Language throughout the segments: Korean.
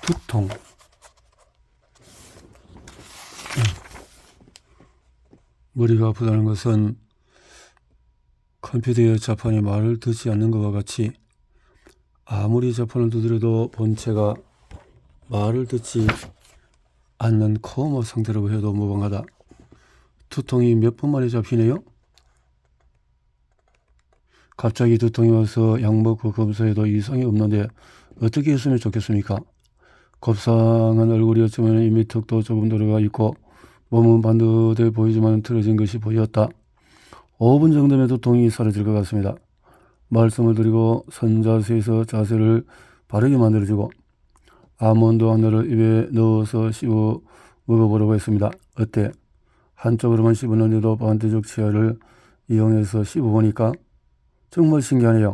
두통. 머리가 아프다는 것은 컴퓨터의 자판이 말을 듣지 않는 것과 같이 아무리 자판을 두드려도 본체가 말을 듣지 않는 코마 상태라고 해도 무방하다. 두통이 몇 번 만에 잡히네요. 갑자기 두통이 와서 약 먹고 검사해도 이상이 없는데 어떻게 했으면 좋겠습니까? 곱상한 얼굴이었지만 이미 턱도 조금 들어가 있고 몸은 반듯해 보이지만 틀어진 것이 보였다. 5분 정도면 두통이 사라질 것 같습니다. 말씀을 드리고 선자세에서 자세를 바르게 만들어주고 아몬드 하나를 입에 넣어서 씹어 먹어보라고 했습니다. 어때? 한쪽으로만 씹었는데도 반대쪽 치아를 이용해서 씹어보니까 정말 신기하네요.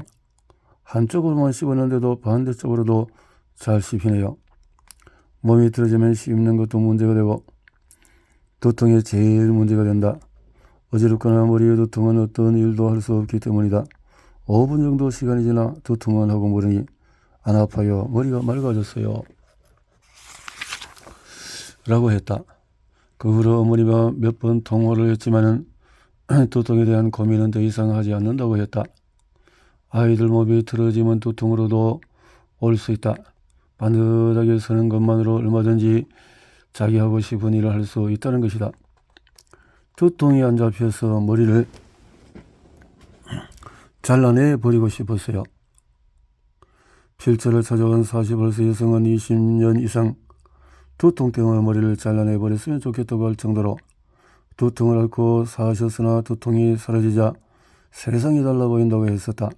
한쪽으로만 씹었는데도 반대쪽으로도 잘 씹히네요. 몸이 틀어지면 씹는 것도 문제가 되고 두통이 제일 문제가 된다. 어지럽거나 머리에 두통은 어떤 일도 할 수 없기 때문이다. 5분 정도 시간이 지나 두통만 하고 모르니 안 아파요. 머리가 맑아졌어요. 라고 했다. 그 후로 어머니가 몇 번 통화를 했지만은 두통에 대한 고민은 더 이상 하지 않는다고 했다. 아이들 몸이 틀어지면 두통으로도 올 수 있다. 반듯하게 서는 것만으로 얼마든지 자기 하고 싶은 일을 할 수 있다는 것이다. 두통이 안 잡혀서 머리를 잘라내 버리고 싶었어요. 필처를 찾아온 48세 여성은 20년 이상 두통 때문에 머리를 잘라내 버렸으면 좋겠다고 할 정도로 두통을 앓고 사셨으나 두통이 사라지자 세상이 달라 보인다고 했었다.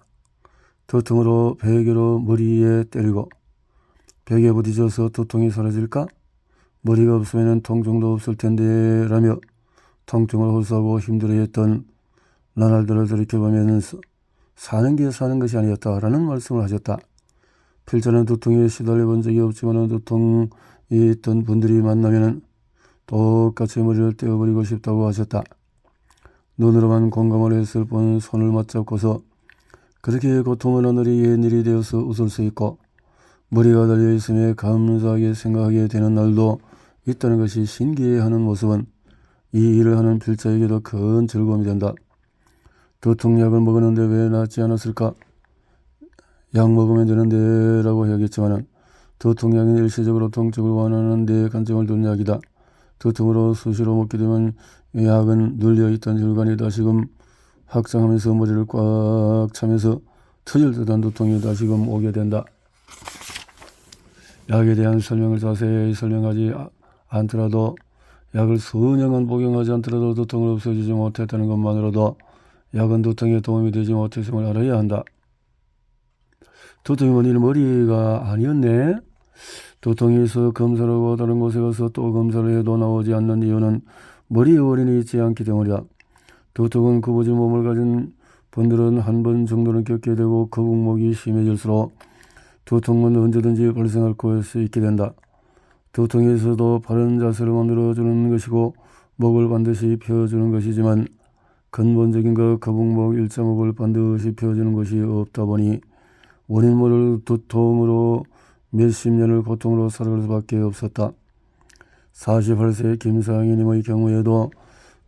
두통으로 베개로 머리에 때리고 벽에 부딪혀서 두통이 사라질까? 머리가 없으면 통증도 없을 텐데 라며 통증을 호소하고 힘들어했던 나날들을 돌이켜보면서 사는 게 사는 것이 아니었다라는 말씀을 하셨다. 필자는 두통에 시달려 본 적이 없지만 두통이 있던 분들이 만나면 똑같이 머리를 떼어버리고 싶다고 하셨다. 눈으로만 공감을 했을 뿐 손을 맞잡고서 그렇게 고통을 하늘이 옛일이 되어서 웃을 수 있고 머리가 달려있으며 감사하게 생각하게 되는 날도 있다는 것이 신기해하는 모습은 이 일을 하는 필자에게도 큰 즐거움이 된다. 두통약을 먹었는데 왜 낫지 않았을까? 약 먹으면 되는데 라고 해야겠지만 두통약은 일시적으로 통증을 완화하는 데 관점을 둔 약이다. 두통으로 수시로 먹게 되면 약은 눌려있던 혈관이 다시금 확장하면서 머리를 꽉 차면서 터질 듯한 두통이 다시금 오게 된다. 약에 대한 설명을 자세히 설명하지 않더라도 약을 수년간 복용하지 않더라도 두통을 없애주지 못했다는 것만으로도 약은 두통에 도움이 되지 못했음을 알아야 한다. 두통이 원인은 머리가 아니었네. 두통이 있어 검사를 하고 다른 곳에 가서 또 검사를 해도 나오지 않는 이유는 머리에 원인이 있지 않기 때문이다. 두통은 구부진 몸을 가진 분들은 한 번 정도는 겪게 되고 거북목이 심해질수록 두통은 언제든지 발생할 수 있게 된다. 두통이 있어도 바른 자세를 만들어주는 것이고 목을 반드시 펴주는 것이지만 근본적인 것 거북목 일자목을 반드시 펴주는 것이 없다 보니 원인 모를 두통으로 몇십 년을 고통으로 살아갈 수밖에 없었다. 48세 김상희님의 경우에도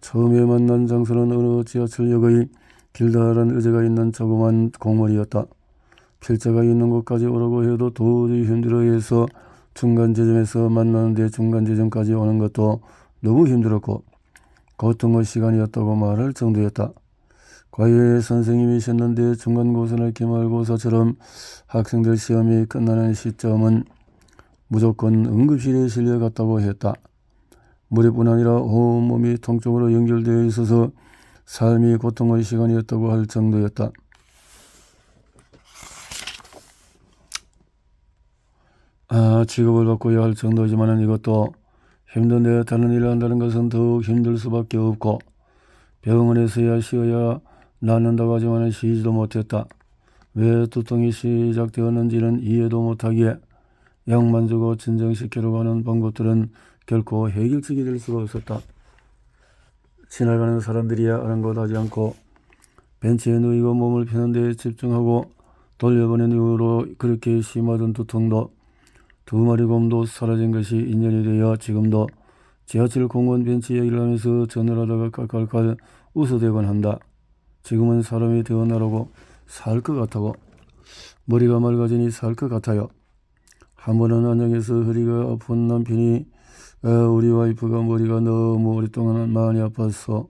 처음에 만난 장소는 어느 지하철역의 길다란 의자가 있는 조그만 공원이었다. 필자가 있는 곳까지 오라고 해도 도저히 힘들어해서 중간 지점에서 만나는데 중간 지점까지 오는 것도 너무 힘들었고 고통의 시간이었다고 말할 정도였다. 과외 선생님이셨는데 중간고사나 기말고사처럼 학생들 시험이 끝나는 시점은 무조건 응급실에 실려갔다고 했다. 머리뿐 아니라 온몸이 통증으로 연결되어 있어서 삶이 고통의 시간이었다고 할 정도였다. 직업을 바꿔야 할 정도지만 이것도 힘든데 다른 일을 한다는 것은 더욱 힘들 수밖에 없고 병원에서야 쉬어야 낫는다고 하지만 쉬지도 못했다. 왜 두통이 시작되었는지는 이해도 못하기에 약만 주고 진정시키려고 하는 방법들은 결코 해결책이 될 수가 없었다. 지나가는 사람들이야 아랑곳하지 않고 벤치에 누이고 몸을 펴는 데 집중하고 돌려보낸 이후로 그렇게 심하던 두통도 두 마리 곰도 사라진 것이 인연이 되어 지금도 지하철 공원 벤치에 일하면서 전화를 하다가 깔깔깔 웃어대곤 한다. 지금은 사람이 되어나라고 살 것 같다고. 머리가 맑아지니 살 것 같아요. 한 번은 안양에서 허리가 아픈 남편이 우리 와이프가 머리가 너무 오랫동안 많이 아팠어.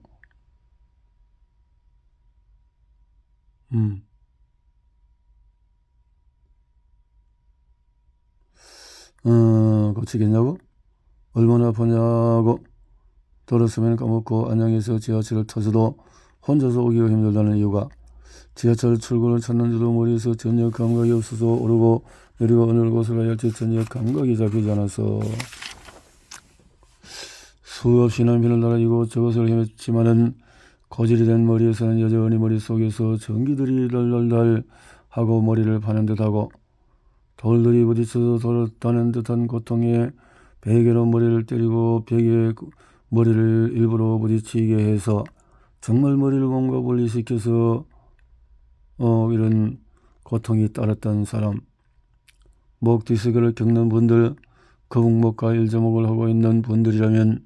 고치겠냐고? 얼마나 아프냐고? 들었으면 까먹고 안양에서 지하철을 타서도 혼자서 오기가 힘들다는 이유가 지하철 출구를 찾는데도 머리에서 전혀 감각이 없어서 오르고 내리고 어느 곳을 가야 할지 전혀 감각이 잡히지 않아서 수없이 남편을 따라 이곳저곳을 헤맸지만은 고질이 된 머리에서는 여전히 머릿속에서 전기들이 덜덜덜 하고 머리를 파는 듯하고 돌들이 부딪혀서 돌아다는 듯한 고통에 베개로 머리를 때리고 벽에 머리를 일부러 부딪히게 해서 정말 머리를 몸과 분리시켜서 이런 고통이 따랐던 사람, 목 디스크를 겪는 분들, 거북목과 일자목을 하고 있는 분들이라면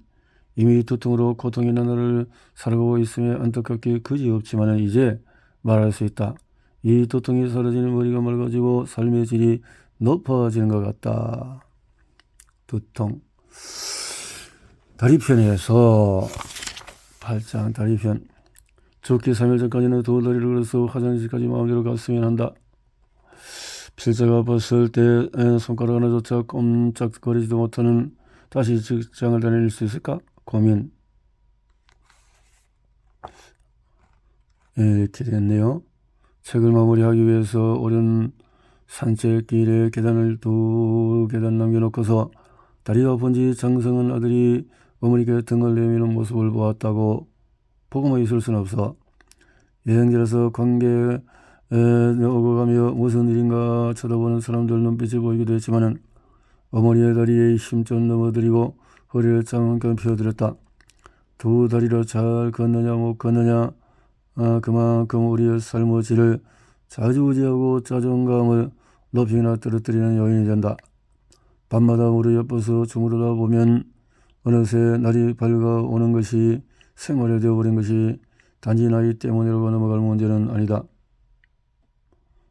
이미 두통으로 고통이 나날을 살아가고 있으며 안타깝게 그지없지만 이제 말할 수 있다. 이 두통이 사라지는 머리가 맑아지고 삶의 질이 높아지는 것 같다. 두통. 다리편에서 8장 다리편. 죽기 3일 전까지는 두 다리를 걸어서 화장실까지 마음대로 갔으면 한다. 필자가 아팠을 때 손가락 하나조차 꼼짝거리지도 못하는 다시 직장을 다닐 수 있을까? 고민. 이렇게 됐네요. 책을 마무리하기 위해서 오른 산책길에 계단을 두 계단 남겨놓고서 다리가 아픈지 장성은 아들이 어머니께 등을 내미는 모습을 보았다고 보고만 있을 수는 없어. 여행지라서 관계에 오고 가며 무슨 일인가 쳐다보는 사람들 눈빛이 보이기도 했지만은 어머니의 다리에 힘껏 넘어뜨리고 허리를 잠깐 펴들었다. 두 다리로 잘 걷느냐 못 걷느냐 그만큼 우리의 삶의 질을 좌지우지하고 자존감을 높이나 떨어뜨리는 요인이 된다. 밤마다 무릎 옆에서 주무르다 보면 어느새 날이 밝아오는 것이 생활이 되어버린 것이 단지 나이 때문이라고 넘어갈 문제는 아니다.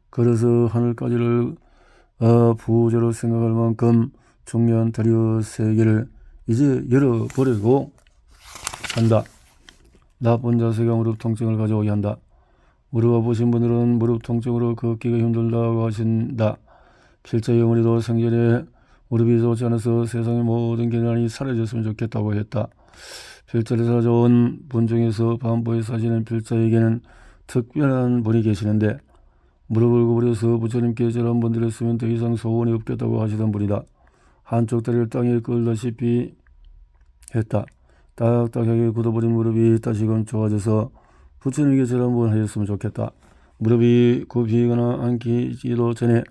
그래서 하늘까지를 부호적으로 생각할 만큼 중요한 다리의 세계를 이제 열어버리고 한다. 나쁜 자세가 무릎 통증을 가져오게 한다. 무릎 아프신 분들은 무릎 통증으로 걷기가 힘들다고 하신다. 필자의 어머니도 생전에 무릎이 좋지 않아서 세상의 모든 계란이 사라졌으면 좋겠다고 했다. 필자를 찾아온 분 중에서 반포에 사시는 필자에게는 특별한 분이 계시는데 무릎을 구부려서 부처님께 절 한번 드렸으면 더 이상 소원이 없겠다고 하시던 분이다. 한쪽 다리를 땅에 끌다시피 했다. 딱딱하게 굳어버린 무릎이 다시금 좋아져서 부처님께 절 한번 하셨으면 좋겠다. 무릎이 굽히거나 안기지도 전에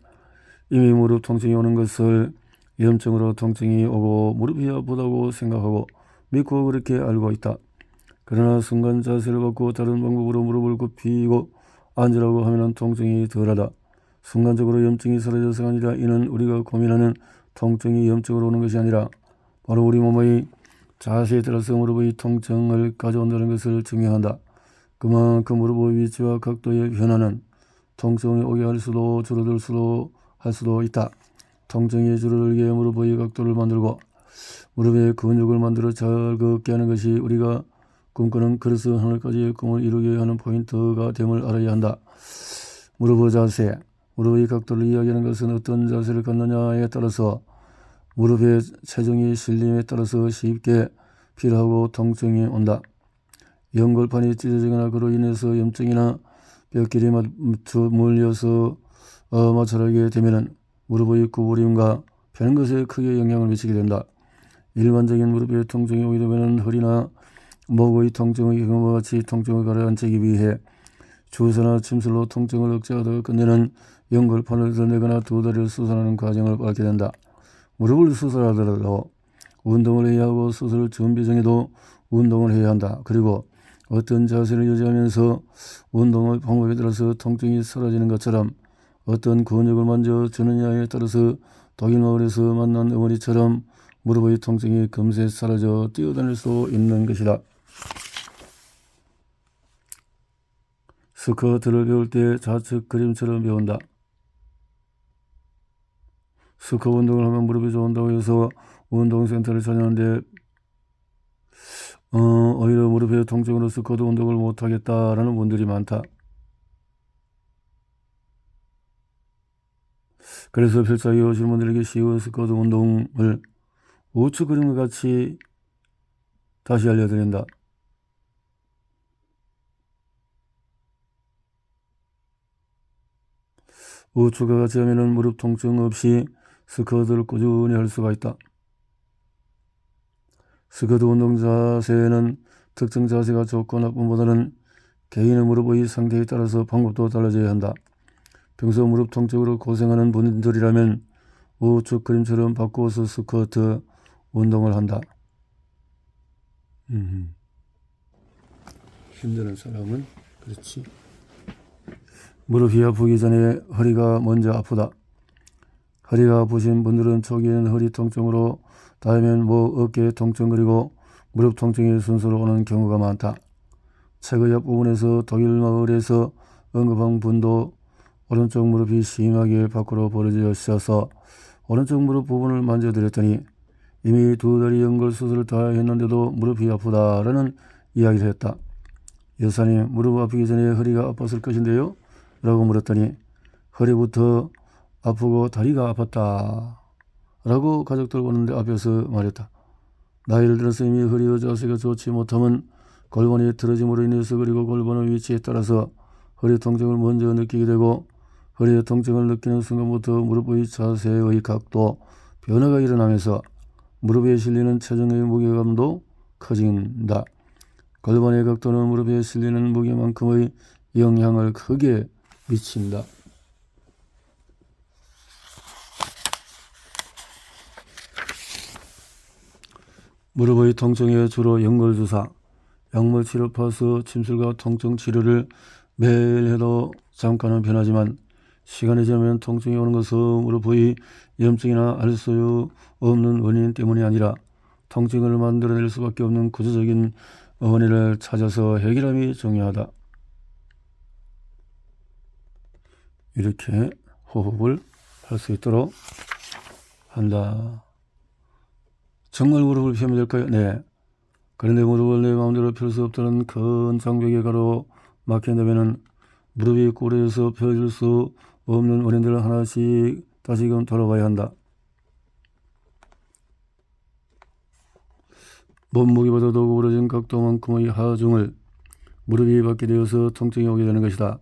이미 무릎 통증이 오는 것을 염증으로 통증이 오고 무릎이 아프다고 생각하고 믿고 그렇게 알고 있다. 그러나 순간 자세를 바꾸고 다른 방법으로 무릎을 굽히고 앉으라고 하면 통증이 덜하다. 순간적으로 염증이 사라져서가 아니라 이는 우리가 고민하는 통증이 염증으로 오는 것이 아니라 바로 우리 몸의 자세에 따라서 무릎의 통증을 가져온다는 것을 증명한다. 그만큼 무릎의 위치와 각도의 변화는 통증이 오게 할 수도 줄어들 수도 할 수도 있다. 통증이 줄어들게 무릎의 각도를 만들고 무릎의 근육을 만들어 잘 걷게 하는 것이 우리가 꿈꾸는 그래서 하늘까지의 꿈을 이루게 하는 포인트가 됨을 알아야 한다. 무릎의 자세, 무릎의 각도를 이야기하는 것은 어떤 자세를 갖느냐에 따라서 무릎의 체중이 실림에 따라서 쉽게 필하고 통증이 온다. 연골판이 찢어지거나 그로 인해서 염증이나 뼈끼리 물려서 마찰하게 되면 무릎의 구부림과 펴는 것에 크게 영향을 미치게 된다. 일반적인 무릎의 통증이 오게 되면 허리나 목의 통증의 경우와 같이 통증을 가라앉히기 위해 주사나 침술로 통증을 억제하다가 끝내는 연골판을 드러내거나 두 다리를 수술하는 과정을 밟게 된다. 무릎을 수술하더라도 운동을 해야 하고 수술 준비 중에도 운동을 해야 한다. 그리고 어떤 자세를 유지하면서 운동의 방법에 따라서 통증이 사라지는 것처럼 어떤 근육을 만져주느냐에 따라서 독일 마을에서 만난 어머니처럼 무릎의 통증이 금세 사라져 뛰어다닐 수 있는 것이다. 스쿼트를 배울 때 좌측 그림처럼 배운다. 스쿼트 운동을 하면 무릎이 좋은다고 해서 운동센터를 찾았는데 오히려 무릎의 통증으로 스쿼트 운동을 못하겠다라는 분들이 많다. 그래서 필사기 오신 분들에게 쉬운 스쿼트 운동을 우측 그림과 같이 다시 알려드린다. 우측과 같이 하면 무릎 통증 없이 스쿼트를 꾸준히 할 수가 있다. 스쿼트 운동 자세는 특정 자세가 좋고 나쁨보다는 개인의 무릎의 상태에 따라서 방법도 달라져야 한다. 평소 무릎 통증으로 고생하는 분들이라면 우측 그림처럼 바꾸어서 스쿼트 운동을 한다. 힘드는 사람은 그렇지. 무릎이 아프기 전에 허리가 먼저 아프다. 허리가 아프신 분들은 초기에는 허리 통증으로 다음엔 어깨 통증 그리고 무릎 통증이 순서로 오는 경우가 많다. 최근 옆부분에서 독일 마을에서 언급한 분도 오른쪽 무릎이 심하게 밖으로 벌어져 있어서 오른쪽 무릎 부분을 만져드렸더니 이미 2달이 연골 수술을 다 했는데도 무릎이 아프다라는 이야기를 했다. 여사님, 무릎 아프기 전에 허리가 아팠을 것인데요? 라고 물었더니 허리부터 아프고 다리가 아팠다 라고 가족들 보는데 앞에서 말했다. 나이를 들어서 이미 허리의 자세가 좋지 못하면 골반이 틀어짐으로 인해서 그리고 골반의 위치에 따라서 허리 통증을 먼저 느끼게 되고 허리의 통증을 느끼는 순간부터 무릎의 자세의 각도 변화가 일어나면서 무릎에 실리는 체중의 무게감도 커진다. 골반의 각도는 무릎에 실리는 무게만큼의 영향을 크게 미친다. 무릎의 통증에 주로 연골주사, 약물치료 파스, 침술과 통증 치료를 매일 해도 잠깐은 변하지만 시간이 지나면 통증이 오는 것은 무릎의 염증이나 알 수 없는 원인 때문이 아니라 통증을 만들어낼 수밖에 없는 구조적인 원인을 찾아서 해결함이 중요하다. 이렇게 호흡을 할 수 있도록 한다. 정말 무릎을 펴면 될까요? 네. 그런데 무릎을 내 마음대로 펼 수 없다는 큰 장벽에 가로 막힌다면 무릎이 구부러져서 펴질 수 없는 원인들을 하나씩 다시금 돌아봐야 한다. 몸무게보다 더 구부러진 각도만큼의 하중을 무릎이 받게 되어서 통증이 오게 되는 것이다.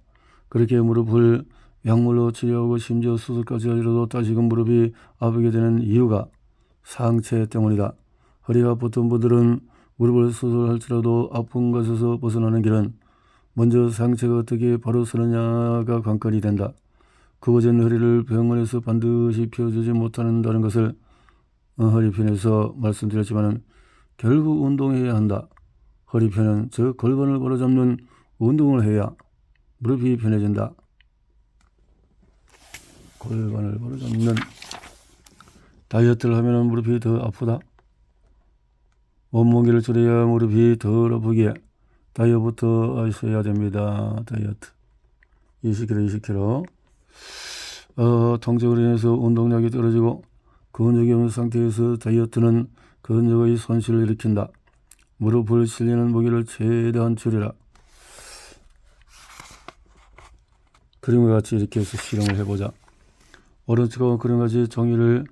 그렇게 무릎을 약물로 치료하고 심지어 수술까지 하더라도 다시금 무릎이 아프게 되는 이유가 상체 때문이다. 허리가 아팠던 분들은 무릎을 수술할지라도 아픈 것에서 벗어나는 길은 먼저 상체가 어떻게 바로 서느냐가 관건이 된다. 그거 전 허리를 병원에서 반드시 펴주지 못한다는 것을 허리편에서 말씀드렸지만 결국 운동해야 한다. 허리편은 저 골반을 바로잡는 운동을 해야 무릎이 편해진다. 골반을 바로잡는 다이어트를 하면 무릎이 더 아프다. 몸무게를 줄여야 무릎이 덜 아프게 다이어트부터 하셔야 됩니다. 다이어트 20kg 통증으로 인해서 운동량이 떨어지고 근육이 없는 상태에서 다이어트는 근육의 손실을 일으킨다. 무릎을 실리는 무게를 최대한 줄여라. 그림과 같이 이렇게 해서 실험을 해보자. 오른쪽과 그림과 같이 종이를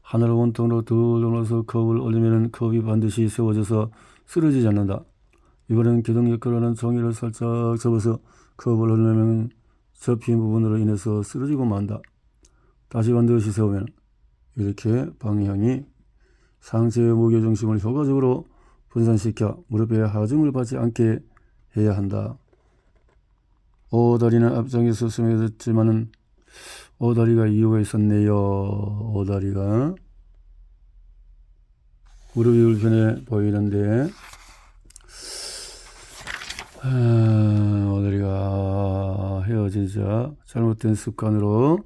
하나로 원통으로 둘 눌러서 컵을 올리면 컵이 반드시 세워져서 쓰러지지 않는다. 이번엔 기둥 역할을 하는 종이를 살짝 접어서 컵을 올리면 접힌 부분으로 인해서 쓰러지고 만다. 다시 반드시 세우면 이렇게 방향이 상체의 무게중심을 효과적으로 분산시켜 무릎에 하중을 받지 않게 해야 한다. 오다리는 앞장에서 설명했지만은 오다리가 이유가 있었네요. 오다리가 무릎이 불편해 보이는데 오다리가 헤어지자 잘못된 습관으로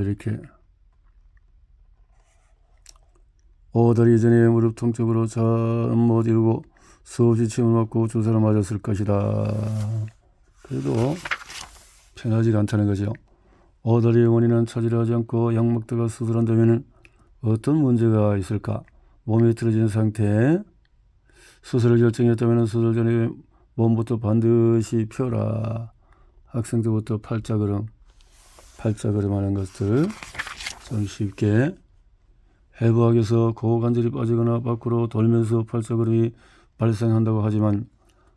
이렇게 오다리 전에 무릎 통증으로 잠 못 이루고 수없이 침을 맞고 주사를 맞았을 것이다. 그래도 편하지 않다는 거죠. 오다리의 원인은 차지하지 않고 약 먹다가 수술한다면 어떤 문제가 있을까? 몸이 틀어진 상태. 수술을 결정했다면 수술 전에 몸부터 반드시 펴라. 학생 때부터 팔자걸음 하는 것들 좀 쉽게. 해부학에서 고관절이 빠지거나 밖으로 돌면서 팔자걸음이 발생한다고 하지만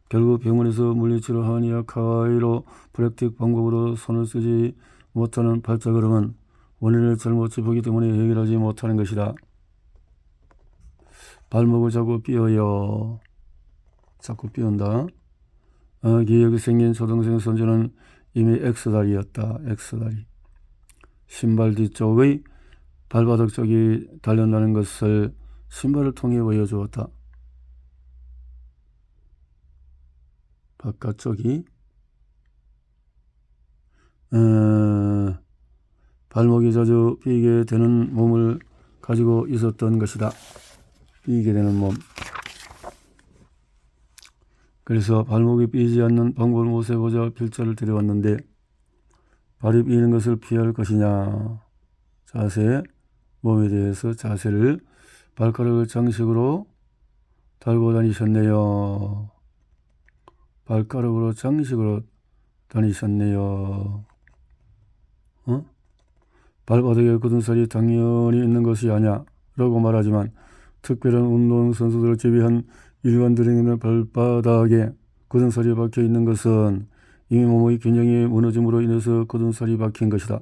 결국 병원에서 물리치료 한의학 가이로 프랙틱 방법으로 손을 쓰지 못하는 팔자걸음은 원인을 잘못 짚었기 때문에 해결하지 못하는 것이다. 발목을 자꾸 삐어요. 자꾸 삐온다. 기억이 생긴 초등생 손주는 이미 X다리였다. X다리. 신발 뒤쪽의 발바닥 쪽이 달렸다는 것을 신발을 통해 보여주었다. 바깥쪽이 발목이 자주 삐게 되는 몸을 가지고 있었던 것이다. 삐게 되는 몸. 그래서 발목이 삐지 않는 방법을 모색해보자 필자를 데려왔는데 발이 삐는 것을 피할 것이냐. 자세, 몸에 대해서 자세를 발가락을 장식으로 달고 다니셨네요. 발가락으로 장식으로 다니셨네요. 발바닥에 굳은 살이 당연히 있는 것이 아냐 라고 말하지만 특별한 운동선수들을 제외한 일반들에게는 발바닥에 굳은 살이 박혀 있는 것은 이미 몸의 균형이 무너짐으로 인해서 굳은 살이 박힌 것이다.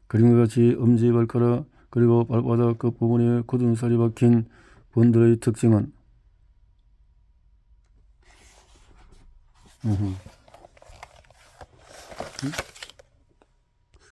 그림과 같이 엄지발가락 그리고 발바닥 끝부분에 굳은 살이 박힌 분들의 특징은